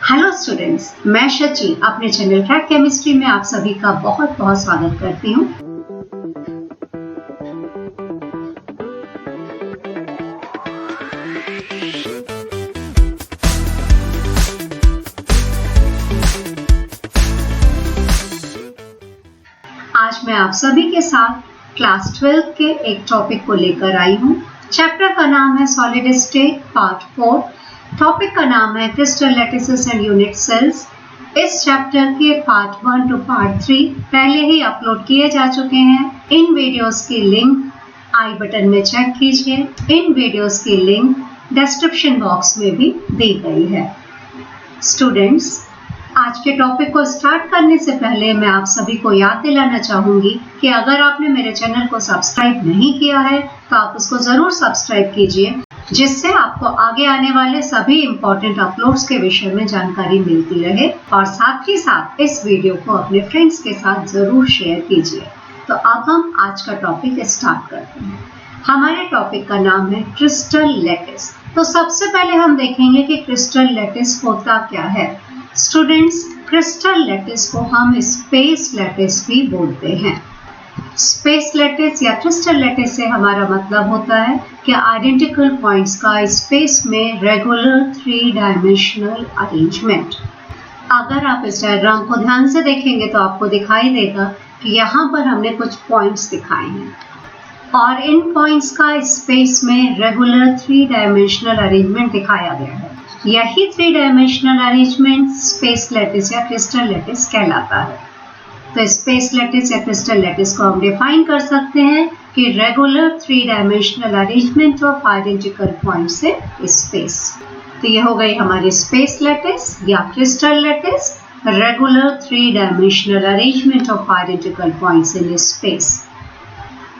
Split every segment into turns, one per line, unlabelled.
Hello students, मैं शची अपने channel crack chemistry में आप सभी का बहुत बहुत स्वागत करती हूँ। आज मैं आप सभी के साथ क्लास 12 के एक टॉपिक को लेकर आई हूँ। चैप्टर का नाम है सॉलिड स्टेट पार्ट 4। टॉपिक का नाम है crystal lattices and unit sales. इस चैप्टर के पार्ट 1 टू पार्ट 3 पहले ही अपलोड किए जा चुके हैं। इन वीडियोस की लिंक आई बटन में चेक कीजिए। इन वीडियोस की लिंक डिस्क्रिप्शन बॉक्स में भी दी गई है। स्टूडेंट्स, आज के टॉपिक को स्टार्ट करने से पहले मैं आप सभी को याद दिलाना चाहूंगी कि अगर आपने मेरे चैनल को सब्सक्राइब नहीं किया है तो आप उसको जरूर सब्सक्राइब कीजिए, जिससे आपको आगे आने वाले सभी इम्पोर्टेंट अपलोड्स के विषय में जानकारी मिलती रहे। और साथ ही साथ इस वीडियो को अपने फ्रेंड्स के साथ जरूर शेयर कीजिए। तो अब हम आज का टॉपिक स्टार्ट करते हैं। हमारे टॉपिक का नाम है क्रिस्टल लैटिस। तो सबसे पहले हम देखेंगे कि क्रिस्टल लैटिस होता क्या है। स्टूडेंट्स, क्रिस्टल लैटिस को हम स्पेस लैटिस भी बोलते हैं। स्पेस लैटिस या क्रिस्टल लैटिस से हमारा मतलब होता है कि आइडेंटिकल पॉइंट्स का स्पेस में रेगुलर 3 डायमेंशनल अरेंजमेंट। अगर आप इस डायग्राम को ध्यान से देखेंगे तो आपको दिखाई देगा कि यहाँ पर हमने कुछ पॉइंट्स दिखाए हैं और इन पॉइंट्स का स्पेस में रेगुलर 3 डायमेंशनल अरेंजमेंट दिखाया गया है। यही 3 डायमेंशनल अरेंजमेंट स्पेस लैटिस या क्रिस्टल लैटिस कहलाता है। तो स्पेस लैटिस या क्रिस्टल लैटिस को हम डिफाइन कर सकते हैं कि regular 3 dimensional arrangement of identical points in space. तो ये हो गई हमारी स्पेस लैटिस या crystal lattice, regular 3 dimensional arrangement of identical points in space.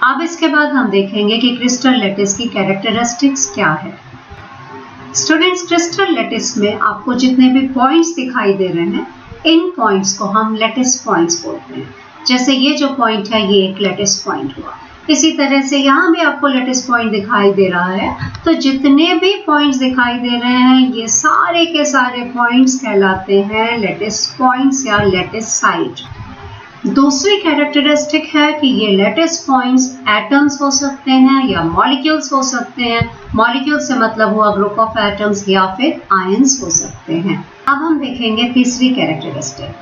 अब इसके बाद हम देखेंगे कि क्रिस्टल लैटिस की कैरेक्टरिस्टिक्स क्या है। स्टूडेंट्स, क्रिस्टल लैटिस में आपको जितने भी पॉइंट्स दिखाई दे रहे हैं, इन पॉइंट्स को हम लैटिस पॉइंट्स बोलते हैं। जैसे ये जो पॉइंट है ये एक लैटिस पॉइंट हुआ। इसी तरह से यहाँ भी आपको लैटिस पॉइंट दिखाई दे रहा है। तो जितने भी पॉइंट्स दिखाई दे रहे हैं ये सारे के सारे पॉइंट्स कहलाते हैं लैटिस पॉइंट्स या लैटिस साइट। दूसरी कैरेक्टरिस्टिक है कि ये लैटिस पॉइंट्स एटम्स हो सकते हैं या मॉलिक्यूल्स हो सकते हैं। मॉलिक्यूल से मतलब हुआ ग्रुप ऑफ एटम्स या फिर आयंस हो सकते हैं। अब हम देखेंगे तीसरी कैरेक्टरिस्टिक।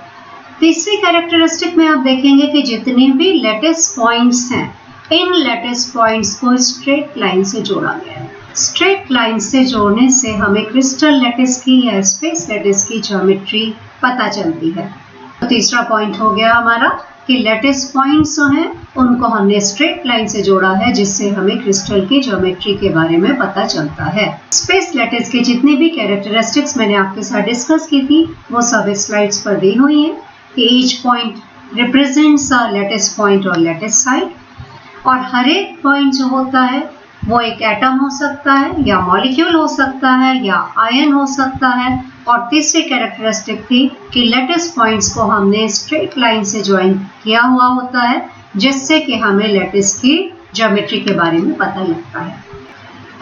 तीसरी कैरेक्टरिस्टिक में आप देखेंगे कि जितने भी लैटिस पॉइंट्स हैं, इन लैटिस पॉइंट्स को स्ट्रेट लाइन से जोड़ा गया है। स्ट्रेट लाइन से जोड़ने से हमें क्रिस्टल लैटिस की या स्पेस लैटिस की ज्योमेट्री पता चलती है। तो तीसरा पॉइंट हो गया हमारा कि लैटिस पॉइंट्स जो हैं उनको हमने स्ट्रेट लाइन से जोड़ा है, जिससे हमें क्रिस्टल की ज्योमेट्री के बारे में पता चलता है। स्पेस लैटिस की जितनी भी कैरेक्टरिस्टिक्स मैंने आपके साथ डिस्कस की थी वो सब स्लाइड्स पर दी हुई हैं कि each point represents a lattice point और लैटिस साइट। और हर एक पॉइंट जो होता है वो एक एटम हो सकता है या मॉलिक्यूल हो सकता है या आयन हो सकता है। और तीसरी कैरेक्टरिस्टिक थी कि लैटिस पॉइंट्स को हमने स्ट्रेट लाइन से ज्वाइन किया हुआ होता है, जिससे कि हमें लैटिस की ज्योमेट्री के बारे में पता लगता है।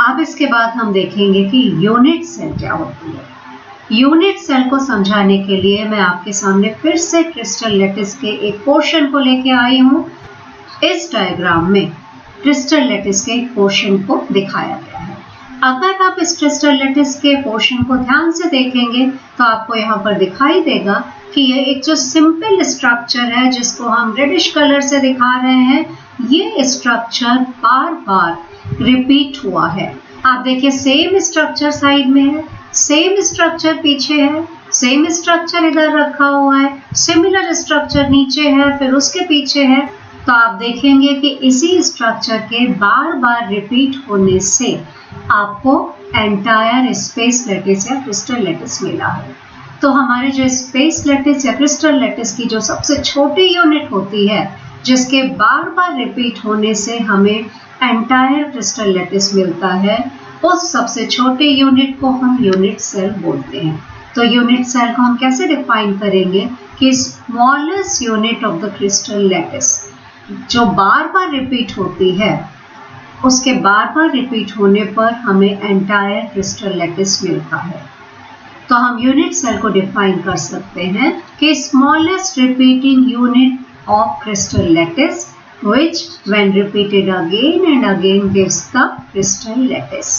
अब इसके बाद हम देखेंगे कि यूनिट सेल क्या होती है। यूनिट सेल को समझाने के लिए मैं आपके सामने फिर से क्रिस्टल लैटिस के एक पोर्शन को लेके आई हूँ। इस डायग्राम में क्रिस्टल लैटिस के एक पोर्शन को दिखाया गया है। अगर आप इस क्रिस्टल लैटिस के पोर्शन को ध्यान से देखेंगे तो आपको यहाँ पर दिखाई देगा कि ये एक जो सिंपल स्ट्रक्चर है जिसको हम रेडिश कलर से दिखा रहे हैं, ये स्ट्रक्चर बार बार रिपीट हुआ है। आप देखिए, सेम स्ट्रक्चर साइड में है, सेम स्ट्रक्चर पीछे है, सेम स्ट्रक्चर इधर रखा हुआ है, सिमिलर स्ट्रक्चर नीचे है, फिर उसके पीछे है। तो आप देखेंगे कि इसी स्ट्रक्चर के बार बार रिपीट होने से आपको एंटायर स्पेस लैटिस या क्रिस्टल लैटिस मिला है। तो हमारे जो स्पेस लैटिस या क्रिस्टल लैटिस की जो सबसे छोटी यूनिट होती है, जिसके बार बार रिपीट होने से हमें एंटायर क्रिस्टल लैटिस मिलता है, उस सबसे छोटे यूनिट को हम यूनिट सेल बोलते हैं। तो यूनिट सेल को हम कैसे डिफाइन करेंगे कि smallest unit of the crystal lattice जो बार बार रिपीट होती है, उसके बार बार रिपीट होने पर हमें एंटायर क्रिस्टल लैटिस मिलता है। तो हम यूनिट सेल को डिफाइन कर सकते हैं कि smallest repeating unit of crystal lattice which when repeated again and again gives the crystal lattice.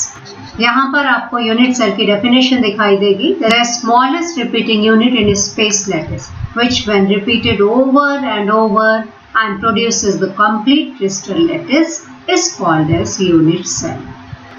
यहाँ पर आपको यूनिट सेल की डेफिनेशन दिखाई देगी. The smallest repeating unit in space lattice which when repeated over and over and produces the complete crystal lattice is called as unit cell.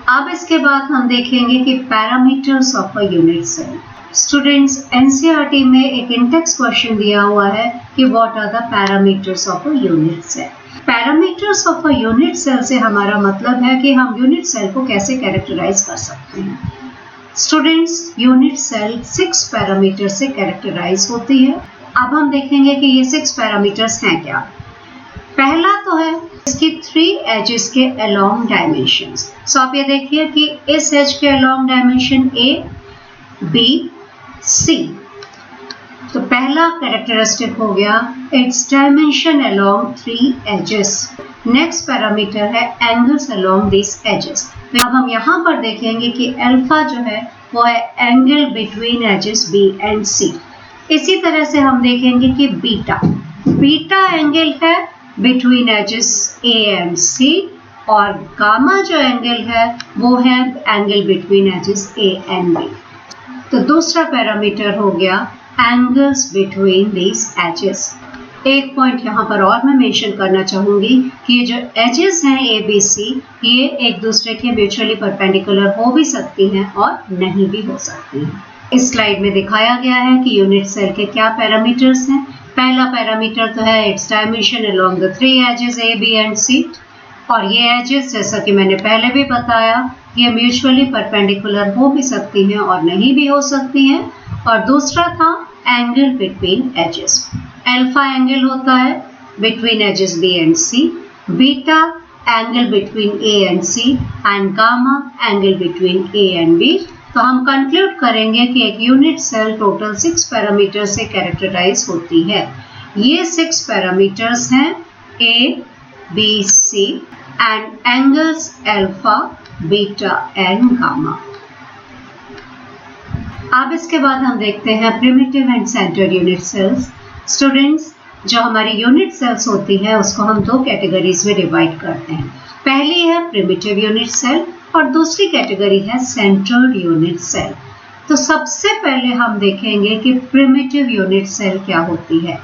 अब इसके बाद हम देखेंगे कि parameters of a unit cell. Students, NCERT में एक intext question दिया हुआ है कि what are the parameters of a unit cell. Parameters of a unit cell से हमारा मतलब है कि हम यूनिट सेल को कैसे कैरेक्टराइज कर सकते हैं. स्टूडेंट्स, यूनिट सेल 6 पैरामीटर से कैरेक्टराइज होती है. अब हम देखेंगे कि ये 6 पैरामीटर्स हैं क्या. पहला तो है इसकी 3 एजेस के अलोंग डायमेंशंस. सो आप ये देखिए कि इस एज के along dimension A, B, C. तो पहला कैरेक्टरिस्टिक हो गया it's dimension along 3 axes. Next parameter है एंगल्स अलोंग दिस एजेस. अब हम यहाँ पर देखेंगे कि अल्फा जो है वो है angle between axes B and C. इसी तरह से हम देखेंगे कि बीटा एंगल है between axes A and C, और गामा जो एंगल है वो है angle between axes A and B. तो दूसरा पैरामीटर हो गया एंगल्स बिटवीन दीज एजेस. एक पॉइंट यहाँ पर और मैं मेंशन करना चाहूँगी कि ये जो एजेस हैं ए बी सी, ये एक दूसरे के म्यूचुअली परपेंडिकुलर हो भी सकती हैं और नहीं भी हो सकती हैं. इस स्लाइड में दिखाया गया है कि यूनिट सेल के क्या पैरामीटर्स हैं. पहला पैरामीटर तो है it's dimension along the 3 axes A B and C. और ये एजेस, जैसा कि मैंने पहले भी बताया, ये म्यूचुअली परपेंडिकुलर हो भी सकती हैं और नहीं भी हो सकती हैं. और दूसरा था angle between axes. Alpha angle होता है between axes B and C, beta angle between A and C, and gamma angle between A and B. तो हम कंक्लूड करेंगे कि एक यूनिट सेल टोटल 6 पैरामीटर से कैरेक्टराइज होती है. ये 6 पैरामीटर्स हैं A, B, C and angles alpha, beta and gamma. अब इसके बाद हम देखते हैं primitive and centred unit cells. Students, जो हमारी यूनिट सेल्स होती है उसको हम 2 कैटेगरीज में डिवाइड करते हैं. पहली है प्रिमिटिव यूनिट सेल और दूसरी कैटेगरी है सेंटर्ड यूनिट सेल. तो सबसे पहले हम देखेंगे कि प्रिमिटिव यूनिट सेल क्या होती है.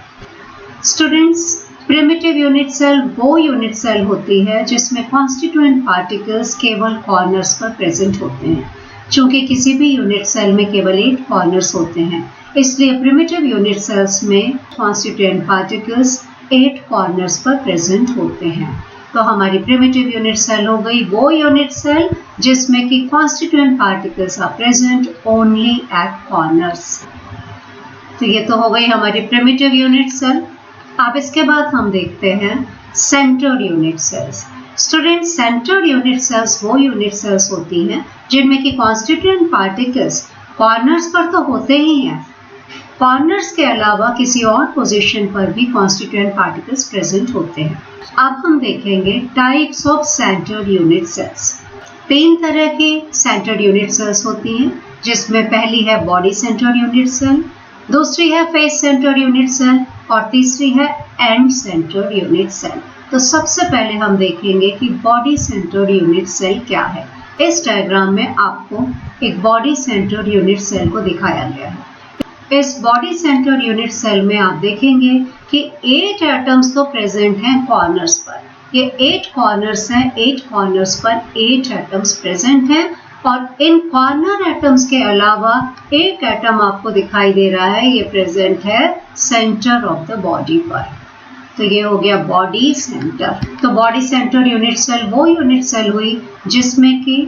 स्टूडेंट्स, प्रिमिटिव यूनिट सेल वो यूनिट सेल होती है जिसमें कॉन्स्टिट्यूएंट पार्टिकल्स केवल कॉर्नर्स पर प्रेजेंट होते हैं. चूंकि किसी भी यूनिट सेल में केवल 8 कॉर्नर्स होते हैं, इसलिए प्रिमिटिव यूनिट सेल्स में कॉन्स्टिट्यूएंट पार्टिकल्स 8 कॉर्नर्स पर प्रेजेंट होते हैं. तो हमारी प्रिमिटिव यूनिट सेल हो गई वो यूनिट सेल जिसमें कि constituent particles are present only at corners. तो ये तो हो गई हमारी प्रिमिटिव यूनिट सेल. अब इसके बाद हम देखते हैं centred unit cells. Student, centred unit sales वो यूनिट सेल्स होती हैं जिनमें कि कॉन्स्टिट्यूएंट पार्टिकल्स कॉर्नर्स पर तो होते ही हैं, कॉर्नर्स के अलावा किसी और पोजीशन पर भी कॉन्स्टिट्यूएंट पार्टिकल्स प्रेजेंट होते हैं. अब हम देखेंगे types of centred unit cells. 3 तरह की सेंटर्ड यूनिट सेल्स होती हैं, जिसमें पहली है बॉडी सेंटर्ड यूनिट सेल, दूसरी है फेस सेंटर्ड यूनिट सेल और तीसरी है एंड सेंटर्ड यूनिट सेल. तो सबसे पहले हम देखेंगे कि बॉडी सेंटर्ड यूनिट सेल क्या है. इस डायग्राम में आपको एक बॉडी सेंटर्ड यूनिट सेल को दिखाया गया है. इस बॉडी सेंटर्ड यूनिट सेल में आप देखेंगे कि 8 एटम्स तो प्रेजेंट हैं कॉर्नर्स पर. ये 8 कॉर्नर्स हैं, 8 कॉर्नर्स पर 8 एटम्स प्रेजेंट हैं. और इन कॉर्नर एटम्स के अलावा एक एटम आपको दिखाई दे रहा है, ये प्रेजेंट है सेंटर ऑफ द बॉडी पर. तो ये हो गया बॉडी सेंटर. तो बॉडी सेंटर यूनिट सेल वो यूनिट सेल हुई जिसमें कि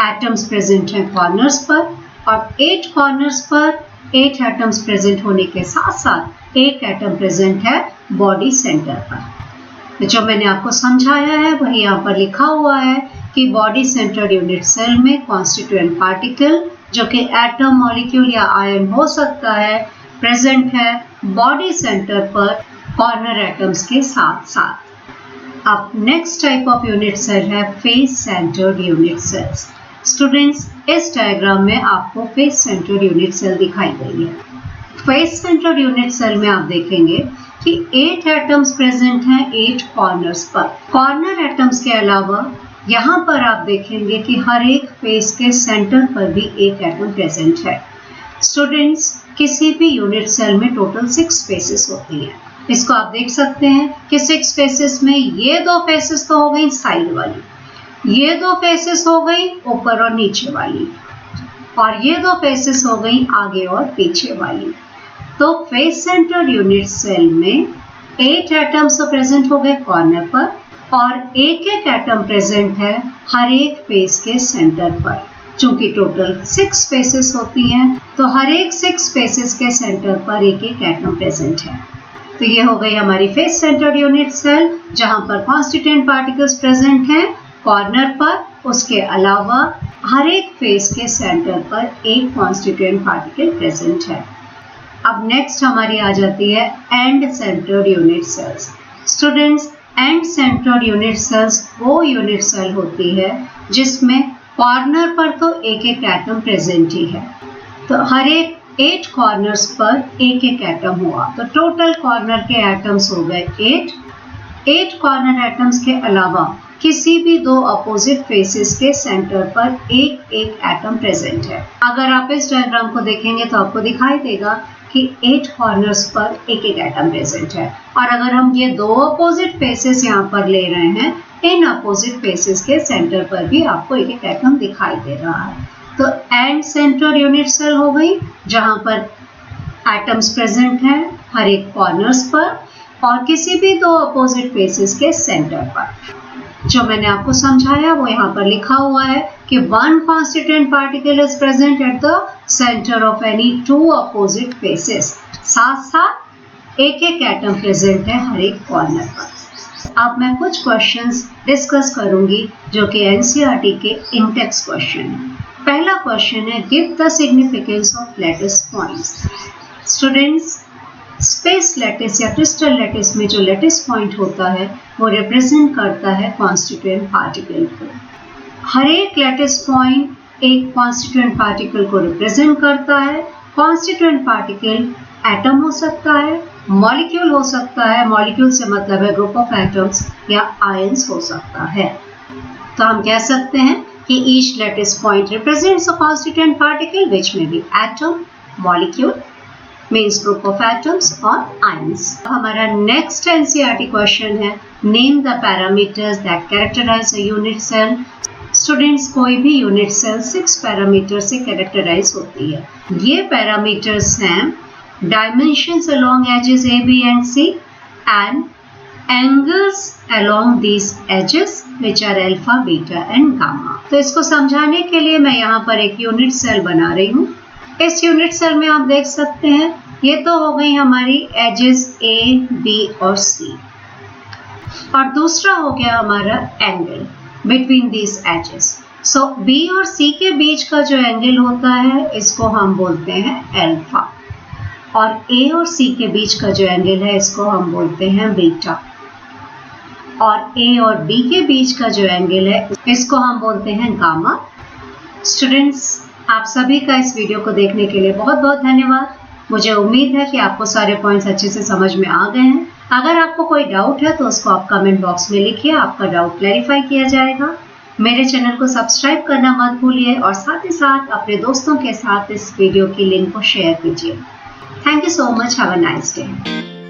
एटम्स प्रेजेंट हैं कॉर्नर्स पर, और 8 कॉर्नर्स पर 8 एटम्स प्रेजेंट होने के साथ साथ एक एटम प्रेजेंट है बॉडी सेंटर पर. जो मैंने आपको समझाया है वही यहाँ पर लिखा हुआ है कि बॉडी सेंटर्ड यूनिट सेल में कॉन्स्टिट्यूएंट पार्टिकल जो कि एटम, मॉलिक्यूल या आयन हो सकता है, प्रेजेंट है बॉडी सेंटर पर कॉर्नर एटम्स के साथ साथ. अब next type of unit cell है face centred unit cells. Students, इस डायग्राम में आपको फेस सेंटर्ड यूनिट सेल दिखाई गई है। फेस सेंटर्ड यूनिट सेल में आप देखेंगे कि 8 एटम्स प्रेजेंट हैं 8 कॉर्नर्स पर। कॉर्नर एटम्स के अलावा यहाँ पर आप देखेंगे कि हर एक फेस के सेंटर पर भी एक एटम प्रेजेंट है। स्टूडेंट्स, किसी भी यूनिट सेल में टोटल 6 फेसेस होती हैं। इसको आप देख सकते हैं कि 6 फेसेस में ये 2 फेसेस तो हो गई साइड वाली, ये 2 फेसेस हो गई ऊपर और नीचे वाली, और ये 2 फेसेस हो गई आगे और पीछे वाली। तो फेस सेंटर्ड यूनिट सेल में 8 एटम्स तो प्रेजेंट हो गए कॉर्नर पर, और एक एक एटम प्रेजेंट है हर एक फेस के सेंटर पर। चूंकि टोटल 6 फेसेस होती हैं तो हर एक 6 फेसेस के सेंटर पर एक एक एटम प्रेजेंट है। तो ये हो गई हमारी फेस सेंटर्ड यूनिट सेल, जहां पर कॉन्स्टिट्यूएंट पार्टिकल्स प्रेजेंट हैं कॉर्नर पर। उसके अलावा हर एक फेस के सेंटर पर एक कॉन्स्टिट्यूएंट पार्टिकल प्रेजेंट है। अब नेक्स्ट हमारी आ जाती है end centred unit cells. Students, end centred unit sales वो यूनिट सेल होती है जिसमें कॉर्नर पर तो एक एक एटम प्रेजेंट ही है। तो हर एक 8 कॉर्नर्स पर एक एक एटम हुआ, तो टोटल कॉर्नर के एटम्स हो गए 8 कॉर्नर एटम्स के अलावा किसी भी 2 अपोजिट फेसेस के सेंटर पर एक एक एटम प्रेजेंट है। अगर आप इस डायग्राम को देखेंगे तो आपको दिखाई देगा कि 8 कॉर्नर्स पर एक एक एटम प्रेजेंट है। और अगर हम ये 2 अपोजिट फेसेस यहाँ पर ले रहे हैं, इन अपोजिट फेसेस के सेंटर पर भी आपको एक एक एटम दिखाई दे रहा है। तो एंड सेंटर्ड यूनिट सेल हो गई जहां पर एटम्स प्रेजेंट हैं हर एक कॉर्नर्स पर और किसी भी 2 अपोजिट फेसेस के सेंटर पर। जो मैंने आपको समझाया वो यहाँ पर लिखा हुआ है कि 1 constituent particle is present at the centre of any 2 opposite faces. साथ साथ एक एक एटम प्रेजेंट है हर एक कॉर्नर पर। अब मैं कुछ क्वेश्चंस डिस्कस करूंगी जो कि एनसीईआरटी के इंटेक्स क्वेश्चन है। पहला क्वेश्चन है, give the significance of lattice points. Students, space lattice या क्रिस्टल लैटिस में जो लैटिस पॉइंट होता है वो रिप्रेजेंट करता है कॉन्स्टिट्यूएंट पार्टिकल को। हर एक लैटिस पॉइंट एक कॉन्स्टिट्यूएंट पार्टिकल को रिप्रेजेंट करता है। कॉन्स्टिट्यूएंट पार्टिकल एटम हो सकता है, मॉलिक्यूल हो सकता है, मॉलिक्यूल से मतलब है ग्रुप ऑफ एटम्स, या आयंस हो सकता है। तो हम कह सकते हैं कि each lattice point represents a constituent particle which may be atom, molecule, means group of atoms or ions. हमारा next NCERT question है, name the parameters that characterize a unit cell. Students, कोई भी unit cell 6 parameters से characterize होती है। ये parameters हैं dimensions along edges A, B and C and angles along these edges which are alpha, beta and gamma. तो इसको समझाने के लिए मैं यहाँ पर एक यूनिट सेल बना रही हूँ। इस यूनिट सेल में आप देख सकते हैं ये तो हो गई हमारी एजेस A, B और C, और दूसरा हो गया हमारा angle between these axes. So B और C के बीच का जो एंगल होता है इसको हम बोलते हैं अल्फा, और A और C के बीच का जो एंगल है इसको हम बोलते हैं बीटा, और A और B के बीच का जो एंगल है इसको हम बोलते हैं गामा। स्टूडेंट्स, आप सभी का इस वीडियो को देखने के लिए बहुत बहुत धन्यवाद। मुझे उम्मीद है कि आपको सारे पॉइंट्स अच्छे से समझ में आ गए हैं। अगर आपको कोई डाउट है तो उसको आप कमेंट बॉक्स में लिखिए, आपका डाउट क्लैरिफाई किया जाएगा। मेरे चैनल को सब्सक्राइब करना मत भूलिए और साथ ही साथ अपने दोस्तों के साथ इस वीडियो की लिंक को शेयर कीजिए। Thank you so much. Have a nice day.